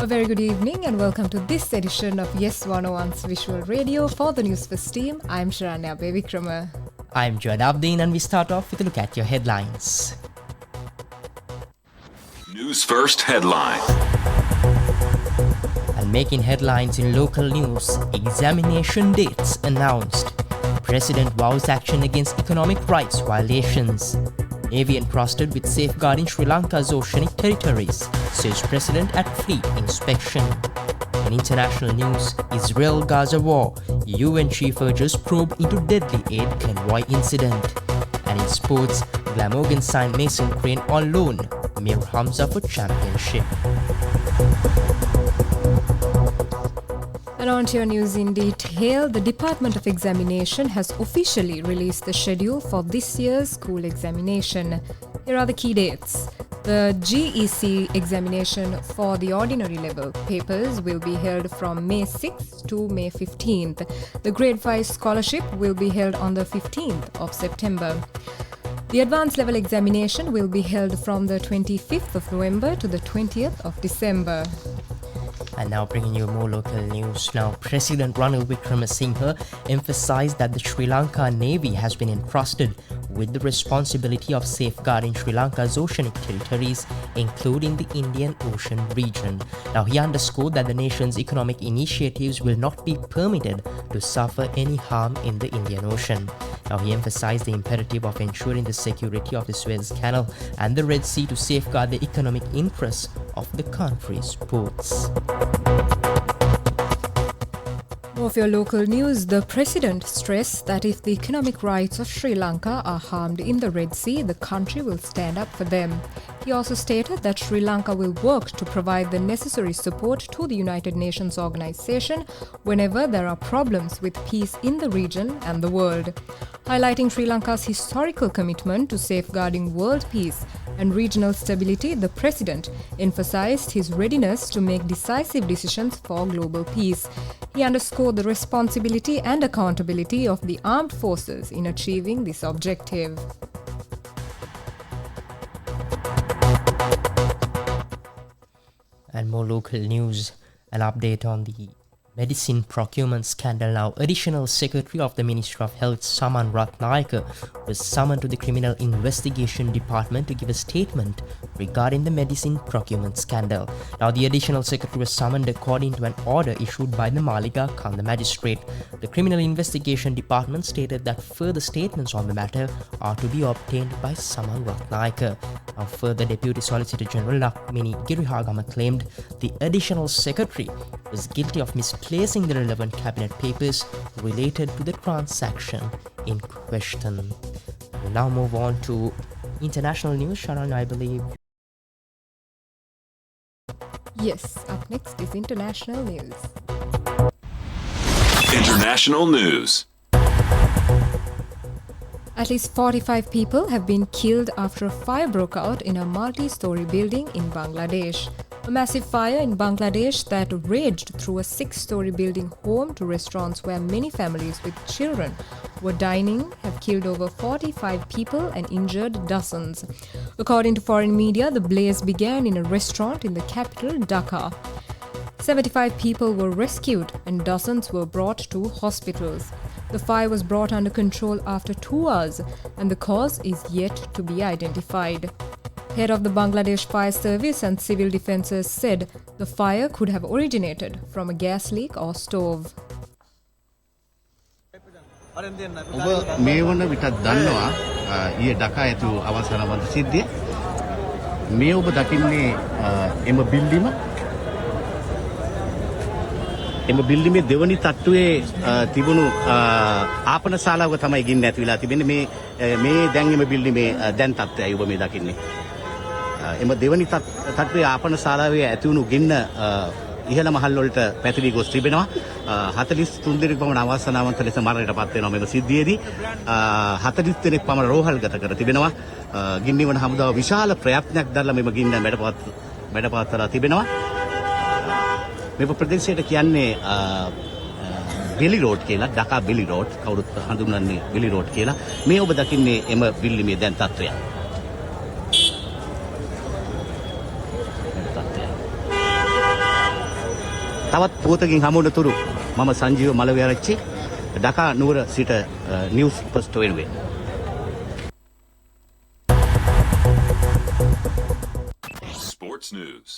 very good evening and welcome to this edition of Yes 101's Visual Radio for the Newsfirst team. I'm Sharanya Bevikrama. I'm Joad Abdeen and we start off with a look at your headlines. Newsfirst headline. And making headlines in local news, examination dates announced. President vows action against economic rights violations. Navy entrusted with safeguarding Sri Lanka's oceanic territories, says President at fleet inspection. In international news, Israel-Gaza war, UN chief urges probe into deadly aid convoy incident. And in sports, Glamorgan signed Mason Crane on loan, Mir Hamza for championship. And on to your news in detail, the Department of Examination has officially released the schedule for this year's school examination. Here are the key dates. The GEC examination for the ordinary level papers will be held from May 6th to May 15th. The Grade 5 scholarship will be held on the 15th of September. The advanced level examination will be held from the 25th of November to the 20th of December. And now bringing you more local news. Now, President Ranil Wickremesinghe emphasized that the Sri Lanka Navy has been entrusted with the responsibility of safeguarding Sri Lanka's oceanic territories, including the Indian Ocean region. Now, he underscored that the nation's economic initiatives will not be permitted to suffer any harm in the Indian Ocean. Now, he emphasized the imperative of ensuring the security of the Suez Canal and the Red Sea to safeguard the economic interests of the country's ports. More of your local news, the President stressed that if the economic rights of Sri Lanka are harmed in the Red Sea, the country will stand up for them. He also stated that Sri Lanka will work to provide the necessary support to the United Nations organization whenever there are problems with peace in the region and the world. Highlighting Sri Lanka's historical commitment to safeguarding world peace and regional stability, the President emphasized his readiness to make decisive decisions for global peace. He underscored the responsibility and accountability of the armed forces in achieving this objective. And more local news, an update on the medicine procurement scandal. Now, Additional Secretary of the Ministry of Health Saman Ratnayaka was summoned to the Criminal Investigation Department to give a statement regarding the medicine procurement scandal. Now, the Additional Secretary was summoned according to an order issued by the Maliga Kanda magistrate. The Criminal Investigation Department stated that further statements on the matter are to be obtained by Saman Ratnayaka. Now, further, Deputy Solicitor General Lakmini Girihagama claimed the Additional Secretary was guilty of misplacing the relevant cabinet papers related to the transaction in question. We'll now move on to international news. Sharon, I believe. Yes, up next is international news. International news. At least 45 people have been killed after a fire broke out in a multi-story building in Bangladesh. A massive fire in Bangladesh that raged through a 6-story building home to restaurants where many families with children were dining have killed over 45 people and injured dozens. According to foreign media, the blaze began in a restaurant in the capital, Dhaka. 75 people were rescued and dozens were brought to hospitals. The fire was brought under control after 2 hours and the cause is yet to be identified. Head of the Bangladesh Fire Service and Civil Defences said the fire could have originated from a gas leak or stove. ඔබ මේ වන විටත් දන්නවා ඊයේ ඩකා ඇතු අවසානවන්ත සිද්ධිය මේ ඔබ දකින්නේ එම බිල්ඩිමේ දෙවනි තට්ටුවේ තිබුණු ආපන ශාලාවක තමයි ගින්න ඇති වෙලා තිබෙන්නේ මේ දැන් එම බිල්ඩිමේ දැන් තත්ත්වයයි ඔබ මේ දකින්නේ එම දෙවනි තට්ටුවේ ආපන ශාලාවේ ඇති වුණු ගින්න ඉහළ මහල් වලට පැතිරී ගොස් තිබෙනවා 43 දෙනෙක් පමණ අවසනාවන්ත ලෙස මරණයට පත් වෙනවා මෙම සිද්ධියේදී 40 දෙනෙක් පමණ රෝහල්ගත කර තිබෙනවා ගින්න නිවන හමුදාව විශාල ප්‍රයත්නයක් දරලා මෙම ගින්න මැඩපවත්වලා තිබෙනවා මෙම ප්‍රදේශයට කියන්නේ බෙලි රෝඩ් කියලා ඩකා බෙලි රෝඩ් කවුරුත් හඳුන්වන්නේ බෙලි රෝඩ් කියලා මේ ඔබ දකින්නේ එම බිල්ඩිමේ දැන් තත්ත්වය තවත් පුවතකින් හමුවනතුරු මම සංජීව මලවිආරච්චි ඩකා නුවර සිට නිවුස් ෆස්ට් වෙනුවෙන්. Sports news.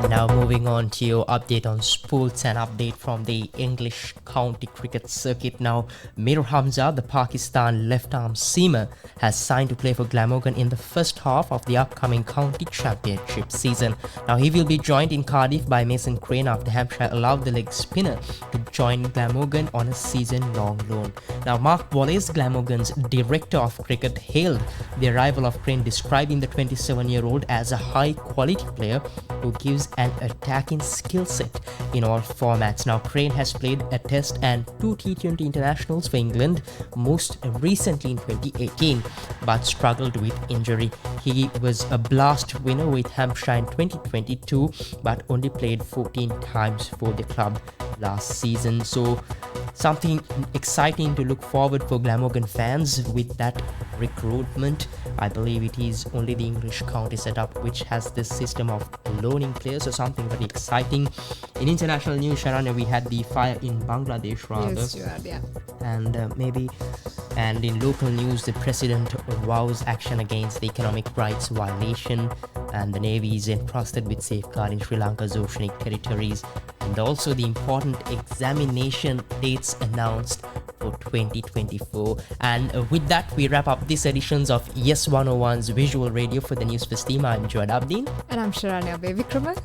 And now moving on to your update on sports and update from the English county cricket circuit. Now, Mir Hamza, the Pakistan left-arm seamer, has signed to play for Glamorgan in the first half of the upcoming county championship season. Now, he will be joined in Cardiff by Mason Crane after Hampshire allowed the leg spinner to join Glamorgan on a season-long loan. Now, Mark Wallace, Glamorgan's director of cricket, hailed the arrival of Crane, describing the 27-year-old as a high-quality player who gives an attacking skill set in all formats. Now, Crane has played a Test and 2 T20 internationals for England, most recently in 2018, but struggled with injury. He was a blast winner with Hampshire in 2022, but only played 14 times for the club last season. So, something exciting to look forward for Glamorgan fans with that recruitment. I believe it is only the English county setup which has this system of loaning players, or something very exciting. In international news, Sharanya, we had the fire in Bangladesh rather. Yes, you are, yeah. And in local news, the president vows action against the economic rights violation, and the Navy is entrusted with safeguarding Sri Lanka's oceanic territories, and also the important examination dates announced for 2024. And with that, we wrap up this editions of Yes 101's Visual Radio for the Newsfirst team. I'm Joad Abdeen. And I'm Sharanya Bevikrama.